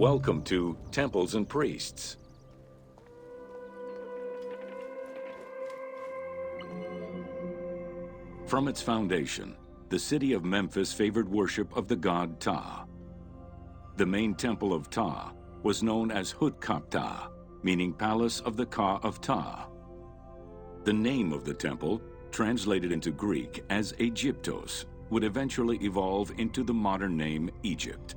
Welcome to Temples and Priests. From its foundation, the city of Memphis favored worship of the god Ptah. The main temple of Ptah was known as Hutkaptah, meaning Palace of the Ka of Ptah. The name of the temple, translated into Greek as Aegyptos, would eventually evolve into the modern name Egypt.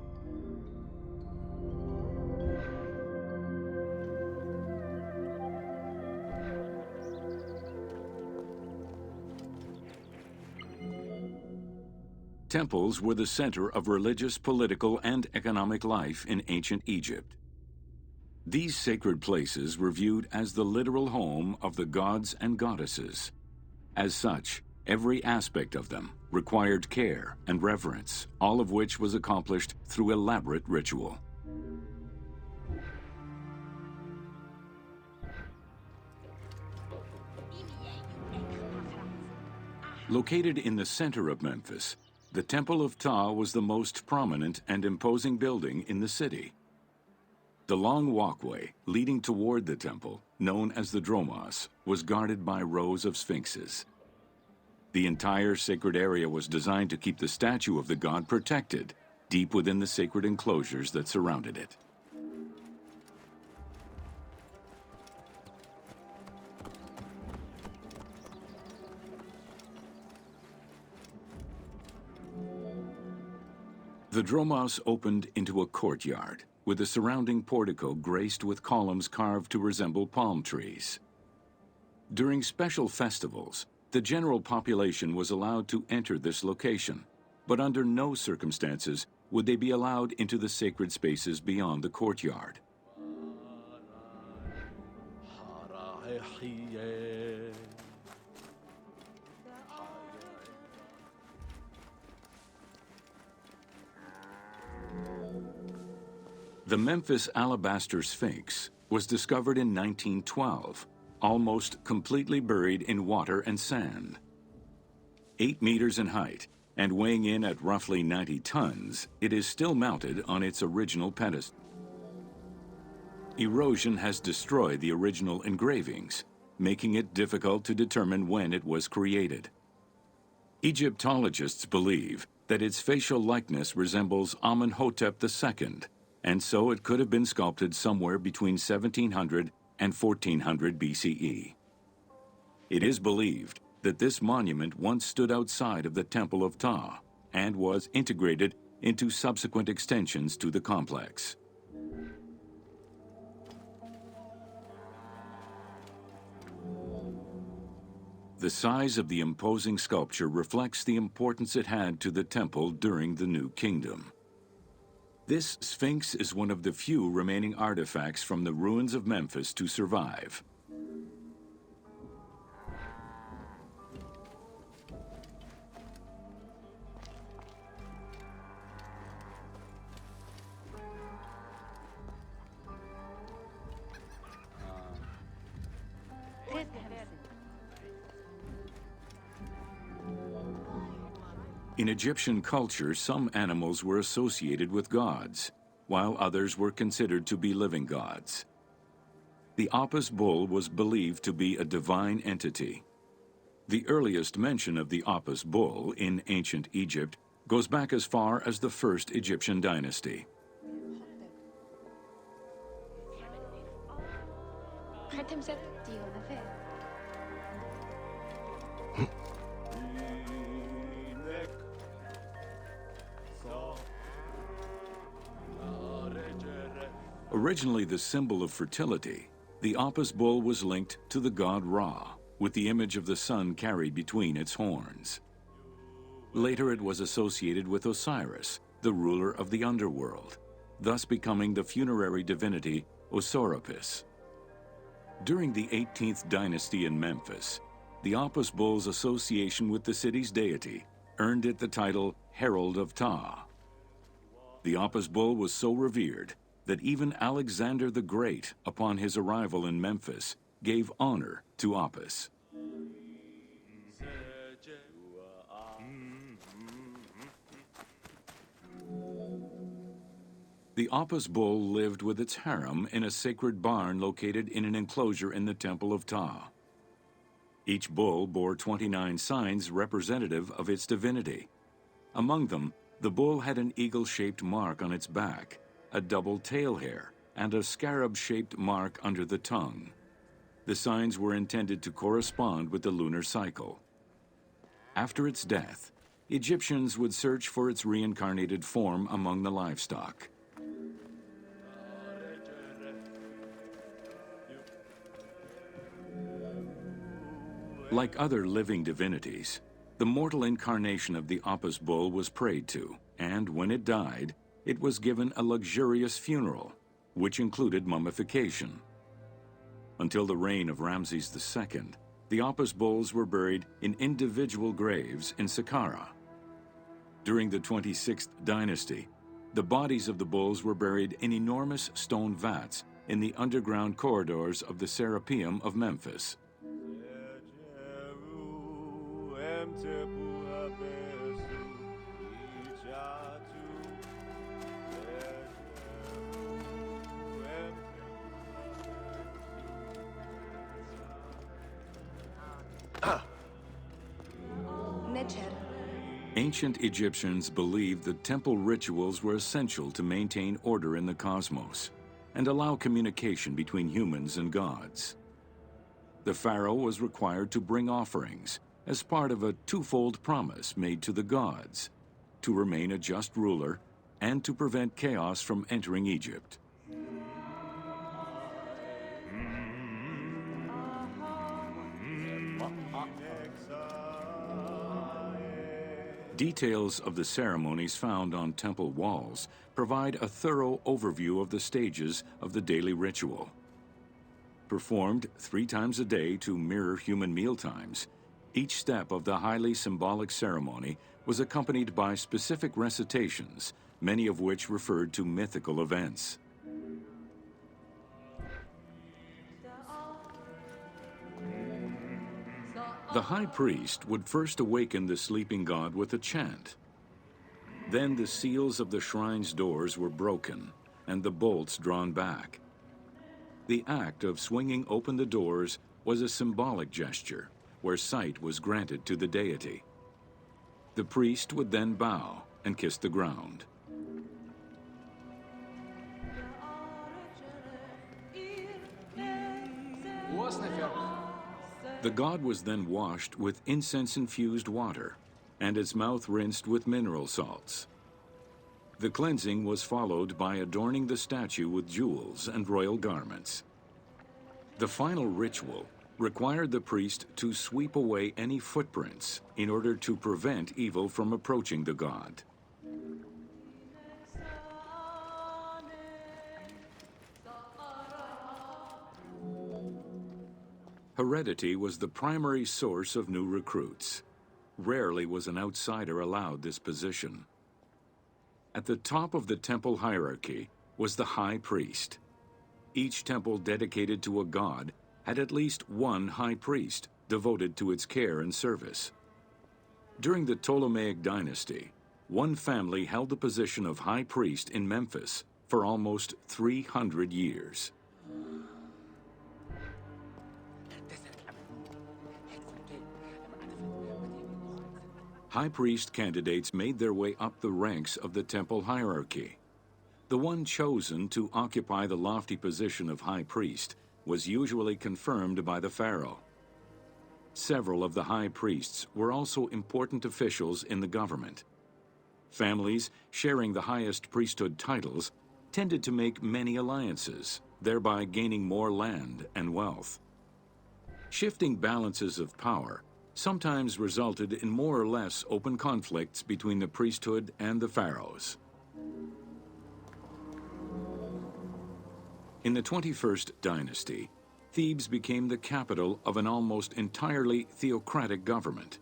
Temples were the center of religious, political, and economic life in ancient Egypt. These sacred places were viewed as the literal home of the gods and goddesses. As such, every aspect of them required care and reverence, all of which was accomplished through elaborate ritual. Located in the center of Memphis, the Temple of Ptah was the most prominent and imposing building in the city. The long walkway leading toward the temple, known as the Dromos, was guarded by rows of sphinxes. The entire sacred area was designed to keep the statue of the god protected, deep within the sacred enclosures that surrounded it. The Dromos opened into a courtyard, with the surrounding portico graced with columns carved to resemble palm trees. During special festivals, the general population was allowed to enter this location, but under no circumstances would they be allowed into the sacred spaces beyond the courtyard. The Memphis Alabaster Sphinx was discovered in 1912, almost completely buried in water and sand. 8 meters in height and weighing in at roughly 90 tons, it is still mounted on its original pedestal. Erosion has destroyed the original engravings, making it difficult to determine when it was created. Egyptologists believe that its facial likeness resembles Amenhotep II, and so it could have been sculpted somewhere between 1700 and 1400 BCE. It is believed that this monument once stood outside of the Temple of Ptah and was integrated into subsequent extensions to the complex. The size of the imposing sculpture reflects the importance it had to the temple during the New Kingdom. This Sphinx is one of the few remaining artifacts from the ruins of Memphis to survive. In Egyptian culture, some animals were associated with gods, while others were considered to be living gods. The Apis bull was believed to be a divine entity. The earliest mention of the Apis bull in ancient Egypt goes back as far as the first Egyptian dynasty. Originally the symbol of fertility, the Apis bull was linked to the god Ra, with the image of the sun carried between its horns. Later it was associated with Osiris, the ruler of the underworld, thus becoming the funerary divinity Osorapis. During the 18th dynasty in Memphis, the Apis bull's association with the city's deity earned it the title Herald of Ptah. The Apis bull was so revered that even Alexander the Great, upon his arrival in Memphis, gave honor to Apis. The Apis bull lived with its harem in a sacred barn located in an enclosure in the Temple of Ptah. Each bull bore 29 signs representative of its divinity. Among them, the bull had an eagle-shaped mark on its back, a double tail hair, and a scarab-shaped mark under the tongue. The signs were intended to correspond with the lunar cycle. After its death, Egyptians would search for its reincarnated form among the livestock. Like other living divinities, the mortal incarnation of the Apis bull was prayed to, and when it died, it was given a luxurious funeral, which included mummification. Until the reign of Ramses II, the Apis bulls were buried in individual graves in Saqqara. During the 26th dynasty, the bodies of the bulls were buried in enormous stone vats in the underground corridors of the Serapeum of Memphis. Ancient Egyptians believed that temple rituals were essential to maintain order in the cosmos and allow communication between humans and gods. The pharaoh was required to bring offerings as part of a twofold promise made to the gods, to remain a just ruler and to prevent chaos from entering Egypt. Details of the ceremonies found on temple walls provide a thorough overview of the stages of the daily ritual. Performed 3 times a day to mirror human mealtimes, each step of the highly symbolic ceremony was accompanied by specific recitations, many of which referred to mythical events. The high priest would first awaken the sleeping god with a chant. Then the seals of the shrine's doors were broken and the bolts drawn back. The act of swinging open the doors was a symbolic gesture where sight was granted to the deity. The priest would then bow and kiss the ground. The god was then washed with incense-infused water and its mouth rinsed with mineral salts. The cleansing was followed by adorning the statue with jewels and royal garments. The final ritual required the priest to sweep away any footprints in order to prevent evil from approaching the god. Heredity was the primary source of new recruits. Rarely was an outsider allowed this position. At the top of the temple hierarchy was the high priest. Each temple dedicated to a god had at least one high priest devoted to its care and service. During the Ptolemaic dynasty, one family held the position of high priest in Memphis for almost 300 years. High priest candidates made their way up the ranks of the temple hierarchy. The one chosen to occupy the lofty position of high priest was usually confirmed by the pharaoh. Several of the high priests were also important officials in the government. Families sharing the highest priesthood titles tended to make many alliances, thereby gaining more land and wealth. Shifting balances of power sometimes resulted in more or less open conflicts between the priesthood and the pharaohs. In the 21st dynasty, Thebes became the capital of an almost entirely theocratic government.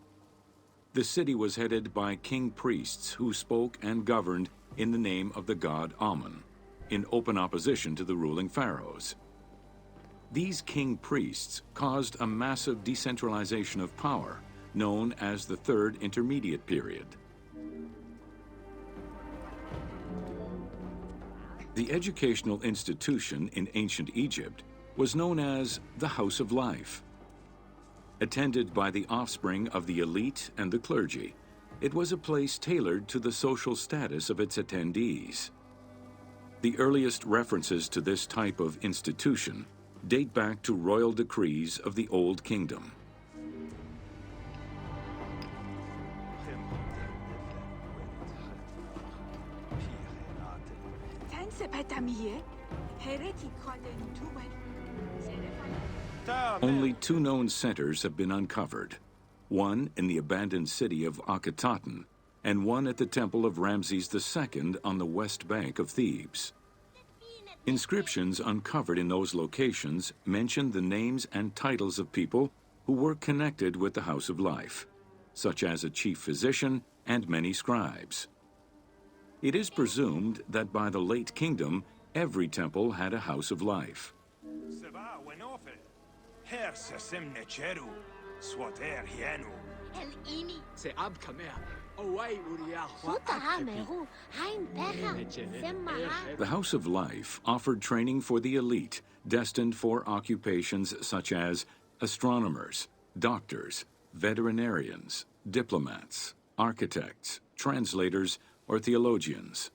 The city was headed by king priests who spoke and governed in the name of the god Amun, in open opposition to the ruling pharaohs. These king priests caused a massive decentralization of power, known as the Third Intermediate Period. The educational institution in ancient Egypt was known as the House of Life. Attended by the offspring of the elite and the clergy, it was a place tailored to the social status of its attendees. The earliest references to this type of institution date back to royal decrees of the Old Kingdom. Only two known centers have been uncovered, one in the abandoned city of Akhetaten and one at the temple of Ramses II on the west bank of Thebes. Inscriptions uncovered in those locations mention the names and titles of people who were connected with the House of Life, such as a chief physician and many scribes. It is presumed that by the late kingdom, every temple had a House of Life. The House of Life offered training for the elite, destined for occupations such as astronomers, doctors, veterinarians, diplomats, architects, translators, or theologians.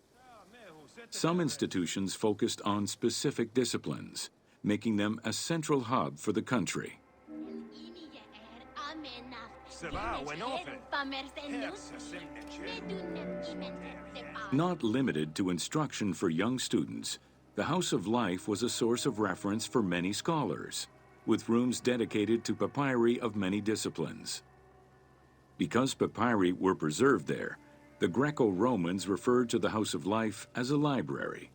Some institutions focused on specific disciplines, making them a central hub for the country. Not limited to instruction for young students, the House of Life was a source of reference for many scholars, with rooms dedicated to papyri of many disciplines. Because papyri were preserved there, the Greco-Romans referred to the House of Life as a library.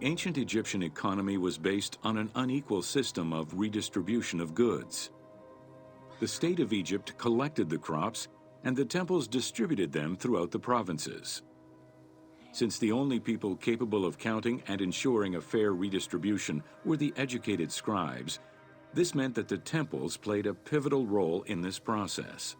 Ancient Egyptian economy was based on an unequal system of redistribution of goods. The state of Egypt collected the crops, and the temples distributed them throughout the provinces. Since the only people capable of counting and ensuring a fair redistribution were the educated scribes, this meant that the temples played a pivotal role in this process.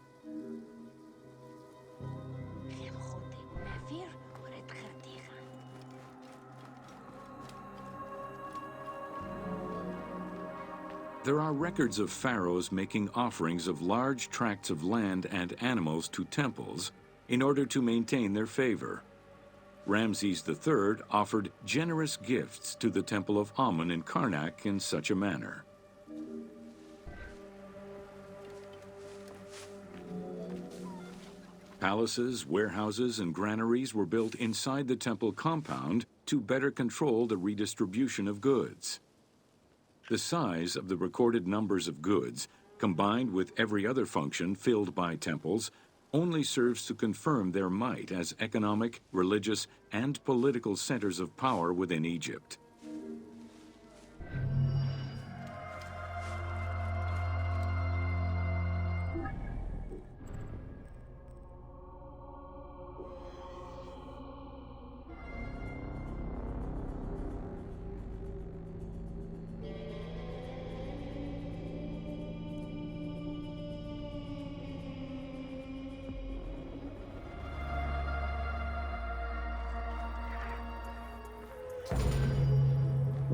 There are records of pharaohs making offerings of large tracts of land and animals to temples in order to maintain their favor. Ramses III offered generous gifts to the Temple of Amun in Karnak in such a manner. Palaces, warehouses, and granaries were built inside the temple compound to better control the redistribution of goods. The size of the recorded numbers of goods, combined with every other function filled by temples, only serves to confirm their might as economic, religious, and political centers of power within Egypt.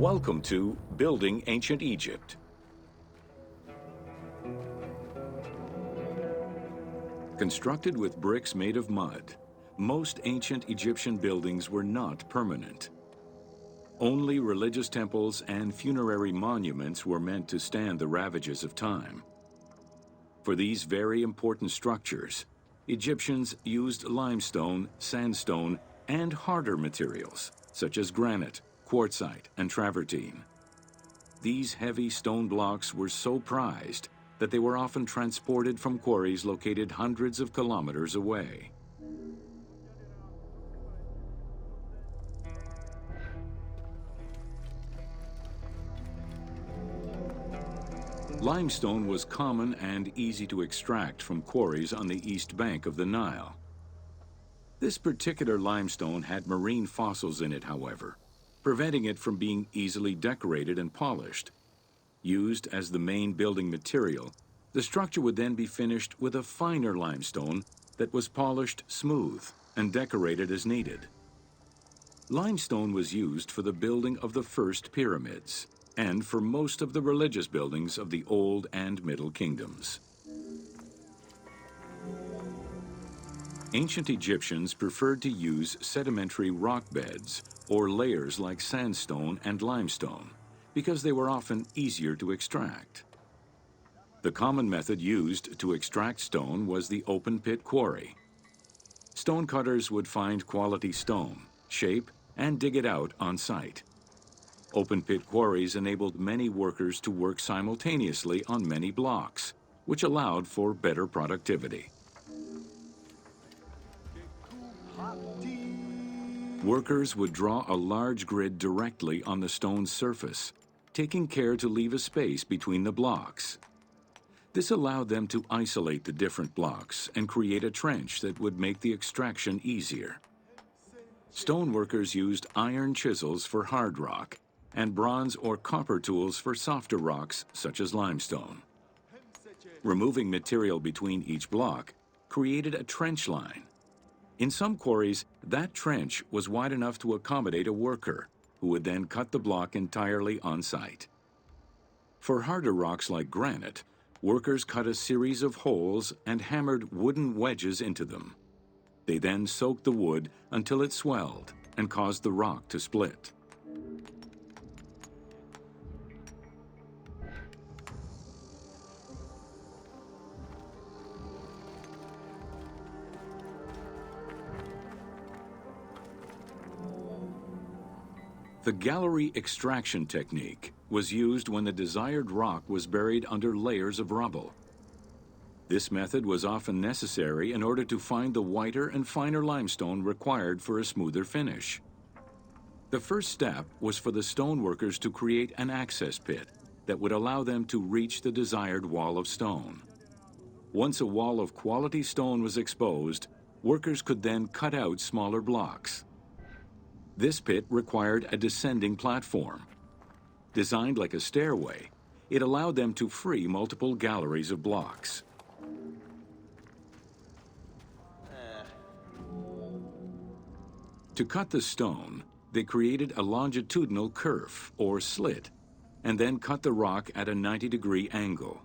Welcome to Building Ancient Egypt. Constructed with bricks made of mud, most ancient Egyptian buildings were not permanent. Only religious temples and funerary monuments were meant to stand the ravages of time. For these very important structures, Egyptians used limestone, sandstone, and harder materials, such as granite, quartzite, and travertine. These heavy stone blocks were so prized that they were often transported from quarries located hundreds of kilometers away. Limestone was common and easy to extract from quarries on the east bank of the Nile. This particular limestone had marine fossils in it, however, preventing it from being easily decorated and polished. Used as the main building material, the structure would then be finished with a finer limestone that was polished smooth and decorated as needed. Limestone was used for the building of the first pyramids and for most of the religious buildings of the Old and Middle Kingdoms. Ancient Egyptians preferred to use sedimentary rock beds or layers like sandstone and limestone because they were often easier to extract. The common method used to extract stone was the open pit quarry. Stonecutters would find quality stone, shape, and dig it out on site. Open pit quarries enabled many workers to work simultaneously on many blocks, which allowed for better productivity. Workers would draw a large grid directly on the stone's surface, taking care to leave a space between the blocks. This allowed them to isolate the different blocks and create a trench that would make the extraction easier. Stoneworkers used iron chisels for hard rock and bronze or copper tools for softer rocks such as limestone. Removing material between each block created a trench line. In some quarries, that trench was wide enough to accommodate a worker, who would then cut the block entirely on site. For harder rocks like granite, workers cut a series of holes and hammered wooden wedges into them. They then soaked the wood until it swelled and caused the rock to split. The gallery extraction technique was used when the desired rock was buried under layers of rubble. This method was often necessary in order to find the whiter and finer limestone required for a smoother finish. The first step was for the stoneworkers to create an access pit that would allow them to reach the desired wall of stone. Once a wall of quality stone was exposed, workers could then cut out smaller blocks. This pit required a descending platform. Designed like a stairway, it allowed them to free multiple galleries of blocks. To cut the stone, they created a longitudinal kerf, or slit, and then cut the rock at a 90-degree angle.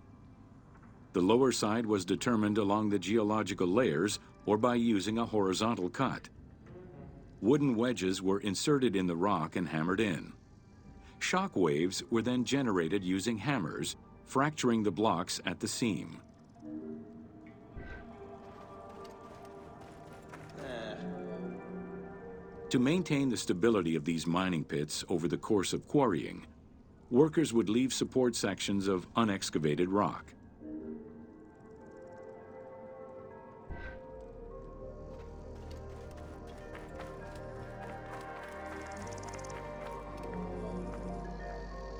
The lower side was determined along the geological layers or by using a horizontal cut. Wooden wedges were inserted in the rock and hammered in. Shock waves were then generated using hammers, fracturing the blocks at the seam. To maintain the stability of these mining pits over the course of quarrying, workers would leave support sections of unexcavated rock.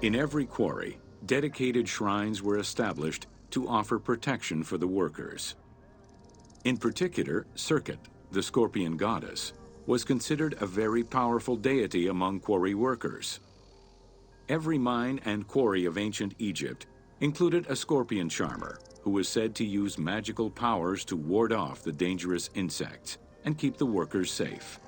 In every quarry, dedicated shrines were established to offer protection for the workers. In particular, Serket, the scorpion goddess, was considered a very powerful deity among quarry workers. Every mine and quarry of ancient Egypt included a scorpion charmer who was said to use magical powers to ward off the dangerous insects and keep the workers safe.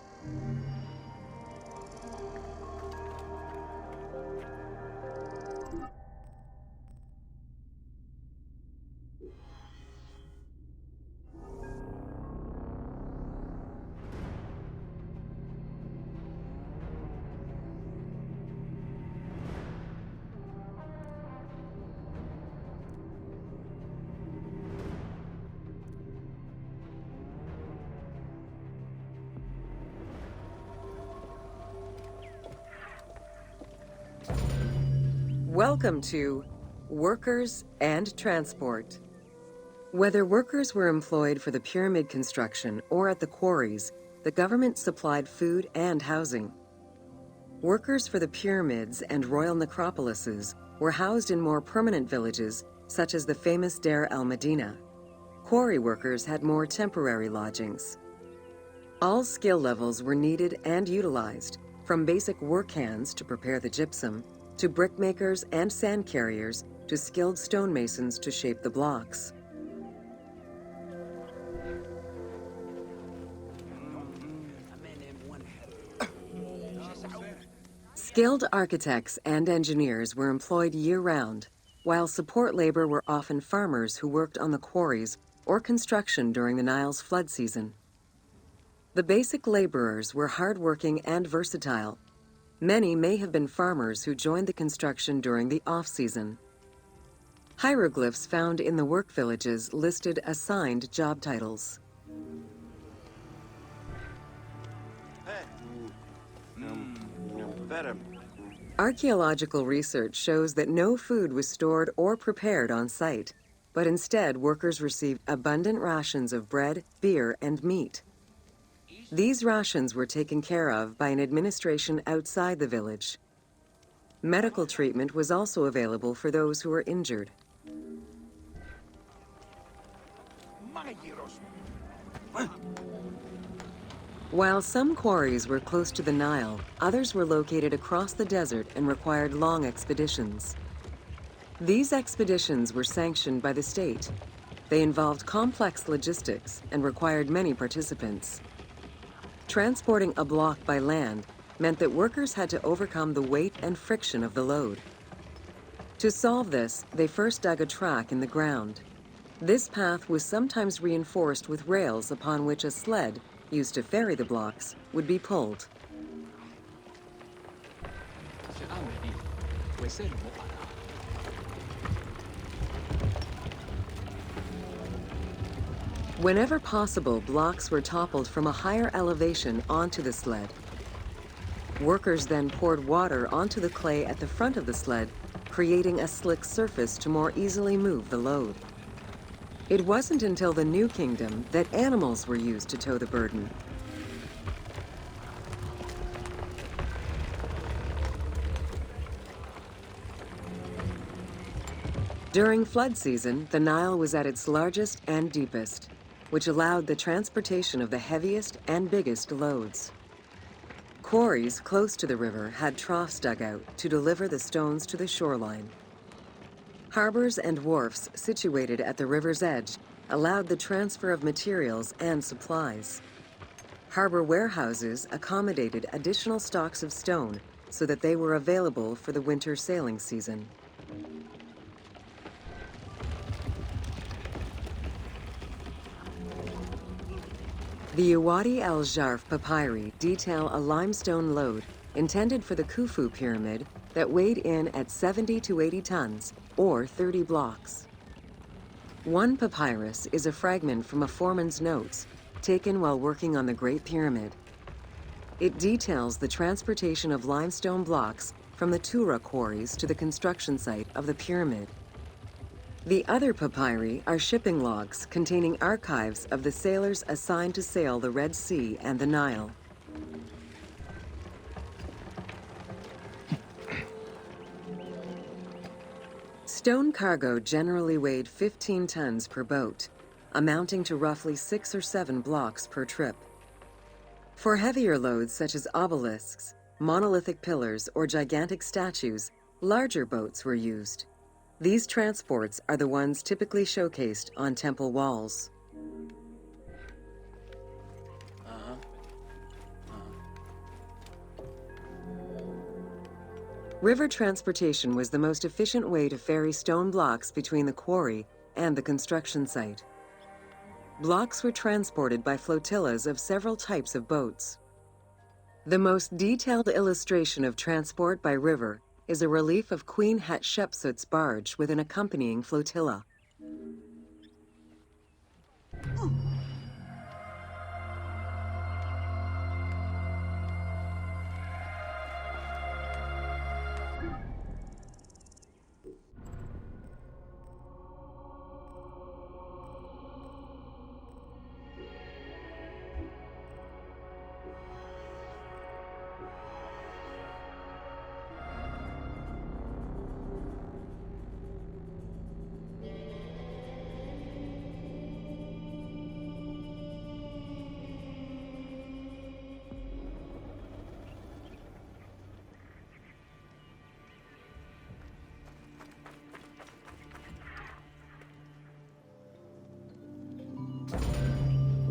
Welcome to Workers and Transport. Whether workers were employed for the pyramid construction or at the quarries, the government supplied food and housing. Workers for the pyramids and royal necropolises were housed in more permanent villages, such as the famous Deir el-Medina. Quarry workers had more temporary lodgings. All skill levels were needed and utilized, from basic work hands to prepare the gypsum, to brickmakers and sand carriers, to skilled stonemasons to shape the blocks. Skilled architects and engineers were employed year-round, while support labor were often farmers who worked on the quarries or construction during the Nile's flood season. The basic laborers were hardworking and versatile. Many may have been farmers who joined the construction during the off-season. Hieroglyphs found in the work villages listed assigned job titles. Archaeological research shows that no food was stored or prepared on site, but instead workers received abundant rations of bread, beer, and meat. These rations were taken care of by an administration outside the village. Medical treatment was also available for those who were injured. While some quarries were close to the Nile, others were located across the desert and required long expeditions. These expeditions were sanctioned by the state. They involved complex logistics and required many participants. Transporting a block by land meant that workers had to overcome the weight and friction of the load. To solve this, they first dug a track in the ground. This path was sometimes reinforced with rails upon which a sled, used to ferry the blocks, would be pulled. Whenever possible, blocks were toppled from a higher elevation onto the sled. Workers then poured water onto the clay at the front of the sled, creating a slick surface to more easily move the load. It wasn't until the New Kingdom that animals were used to tow the burden. During flood season, the Nile was at its largest and deepest, which allowed the transportation of the heaviest and biggest loads. Quarries close to the river had troughs dug out to deliver the stones to the shoreline. Harbors and wharfs situated at the river's edge allowed the transfer of materials and supplies. Harbor warehouses accommodated additional stocks of stone so that they were available for the winter sailing season. The Uwadi el-Jarf papyri detail a limestone load intended for the Khufu pyramid that weighed in at 70 to 80 tons, or 30 blocks. One papyrus is a fragment from a foreman's notes taken while working on the Great Pyramid. It details the transportation of limestone blocks from the Tura quarries to the construction site of the pyramid. The other papyri are shipping logs containing archives of the sailors assigned to sail the Red Sea and the Nile. Stone cargo generally weighed 15 tons per boat, amounting to roughly 6 or 7 blocks per trip. For heavier loads such as obelisks, monolithic pillars, or gigantic statues, larger boats were used. These transports are the ones typically showcased on temple walls. River transportation was the most efficient way to ferry stone blocks between the quarry and the construction site. Blocks were transported by flotillas of several types of boats. The most detailed illustration of transport by river is a relief of Queen Hatshepsut's barge with an accompanying flotilla.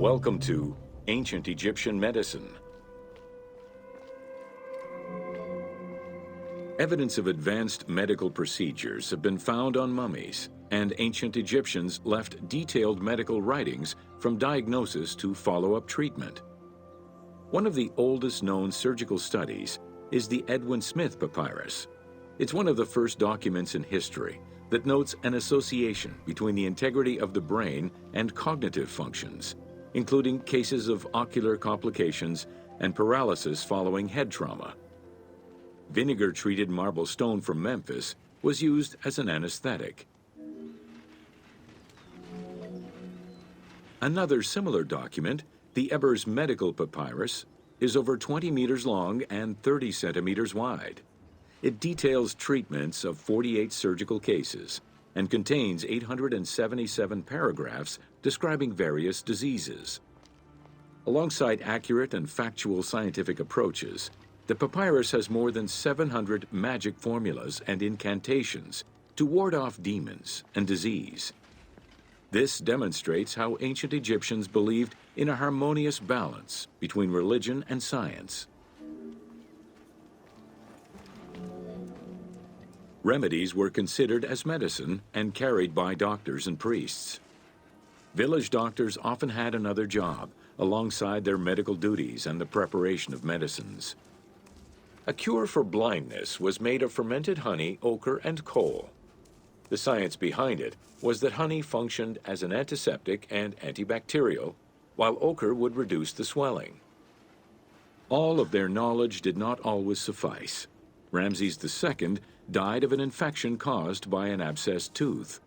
Welcome to Ancient Egyptian Medicine. Evidence of advanced medical procedures have been found on mummies, and ancient Egyptians left detailed medical writings from diagnosis to follow-up treatment. One of the oldest known surgical studies is the Edwin Smith Papyrus. It's one of the first documents in history that notes an association between the integrity of the brain and cognitive functions, including cases of ocular complications and paralysis following head trauma. Vinegar-treated marble stone from Memphis was used as an anesthetic. Another similar document, the Ebers Medical Papyrus, is over 20 meters long and 30 centimeters wide. It details treatments of 48 surgical cases and contains 877 paragraphs describing various diseases. Alongside accurate and factual scientific approaches, the papyrus has more than 700 magic formulas and incantations to ward off demons and disease. This demonstrates how ancient Egyptians believed in a harmonious balance between religion and science. Remedies were considered as medicine and carried by doctors and priests. Village doctors often had another job alongside their medical duties and the preparation of medicines. A cure for blindness was made of fermented honey, ochre, and coal. The science behind it was that honey functioned as an antiseptic and antibacterial, while ochre would reduce the swelling. All of their knowledge did not always suffice. Ramses II died of an infection caused by an abscessed tooth.